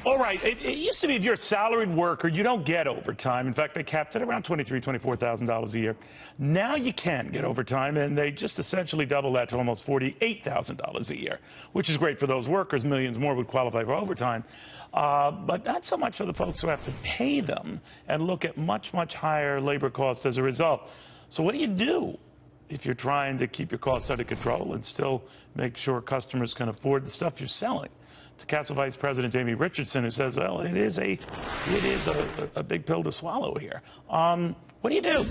All right. It used to be if you're a salaried worker, you don't get overtime. In fact, they capped it around $23,000, $24,000 a year. Now you can get overtime, and they just essentially double that to almost $48,000 a year, which is great for those workers. Millions more would qualify for overtime. But not so much for the folks who have to pay them and look at much, much higher labor costs as a result. So what do you do if you're trying to keep your costs under control and still make sure customers can afford the stuff you're selling? To Castle Vice President Jamie Richardson, who says, well, it is a big pill to swallow here. What do you do?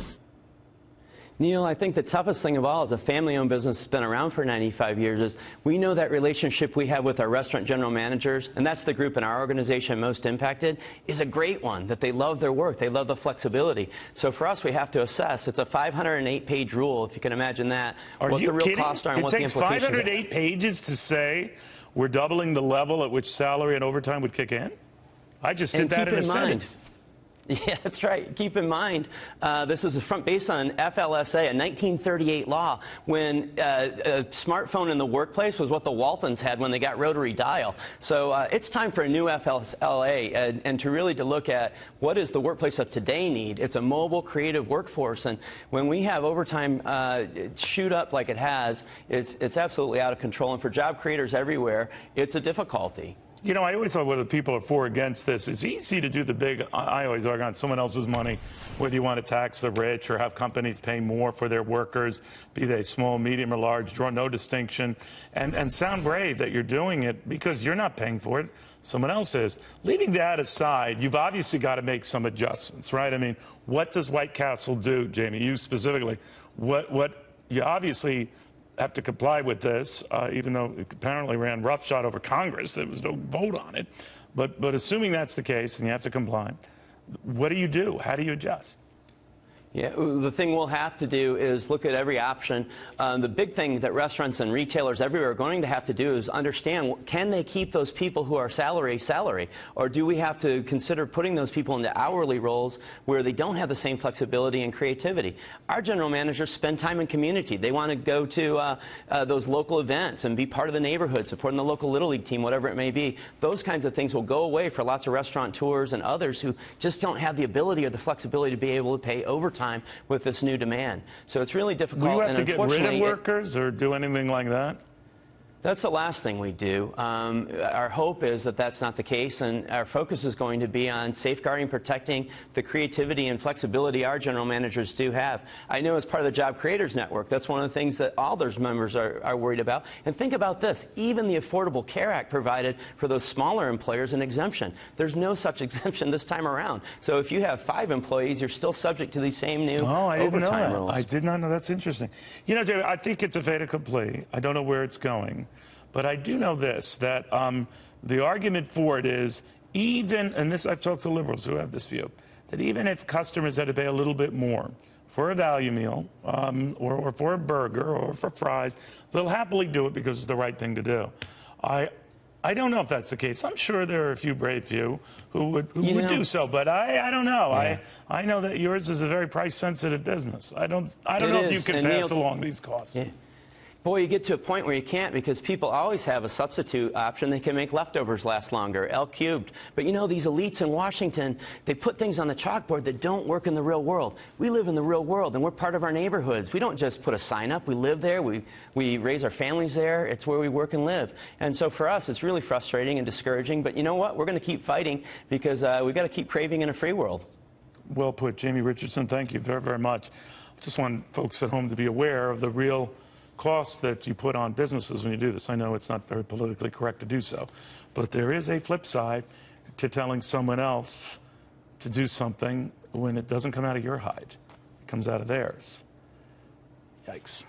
Neil, I think the toughest thing of all as a family-owned business that's been around for 95 years is we know that relationship we have with our restaurant general managers, and that's the group in our organization most impacted, is a great one, that they love their work, they love the flexibility. So for us, we have to assess. It's a 508-page rule, if you can imagine that, what the real costs are and what the implications are. It takes 508 pages to say we're doubling the level at which salary and overtime would kick in? I just did that in a sentence. Yeah, that's right. Keep in mind, this is based on FLSA, a 1938 law, when a smartphone in the workplace was what the Waltons had when they got rotary dial. So it's time for a new FLSA and to really look at what does the workplace of today need. It's a mobile, creative workforce, and when we have overtime shoot up like it has, it's absolutely out of control. And for job creators everywhere, it's a difficulty. You know, I always thought whether people are for or against this, it's easy to do the big, I always argue on someone else's money, whether you want to tax the rich or have companies pay more for their workers, be they small, medium, or large, draw no distinction, and sound brave that you're doing it because you're not paying for it, someone else is. Leaving that aside, you've obviously got to make some adjustments, right? I mean, what does White Castle do, Jamie, you specifically? What you obviously have to comply with this, even though it apparently ran roughshod over Congress. There was no vote on it. But assuming that's the case and you have to comply, what do you do? How do you adjust? Yeah, the thing we'll have to do is look at every option. The big thing that restaurants and retailers everywhere are going to have to do is understand, can they keep those people who are salary, or do we have to consider putting those people into hourly roles where they don't have the same flexibility and creativity? Our general managers spend time in community. They want to go to those local events and be part of the neighborhood, supporting the local Little League team, whatever it may be. Those kinds of things will go away for lots of restaurateurs and others who just don't have the ability or the flexibility to be able to pay overtime with this new demand. So it's really difficult. Will you have to get rid of workers or do anything like that? That's the last thing we do. Our hope is that that's not the case, and our focus is going to be on safeguarding, protecting the creativity and flexibility our general managers do have. I know as part of the Job Creators Network, that's one of the things that all those members are worried about. And think about this, even the Affordable Care Act provided for those smaller employers an exemption. There's no such exemption this time around. So if you have 5 employees, you're still subject to these same new overtime rules. I did not know. That's interesting. You know, David, I think it's a fait accompli. I don't know where it's going. But I do know this, that the argument for it is even, and this I've talked to liberals who have this view, that even if customers had to pay a little bit more for a value meal or for a burger or for fries, they'll happily do it because it's the right thing to do. I don't know if that's the case. I'm sure there are a few brave few who would do so, but I don't know. Yeah. I know that yours is a very price-sensitive business. I don't know if you can pass along these costs. Yeah. Boy, you get to a point where you can't because people always have a substitute option. They can make leftovers last longer, L cubed. But you know, these elites in Washington, they put things on the chalkboard that don't work in the real world. We live in the real world, and we're part of our neighborhoods. We don't just put a sign up. We live there. We raise our families there. It's where we work and live. And so for us, it's really frustrating and discouraging. But you know what? We're going to keep fighting because we've got to keep craving in a free world. Well put, Jamie Richardson. Thank you very, very much. I just want folks at home to be aware of the real costs that you put on businesses when you do this. I know it's not very politically correct to do so, but there is a flip side to telling someone else to do something when it doesn't come out of your hide. It comes out of theirs. Yikes.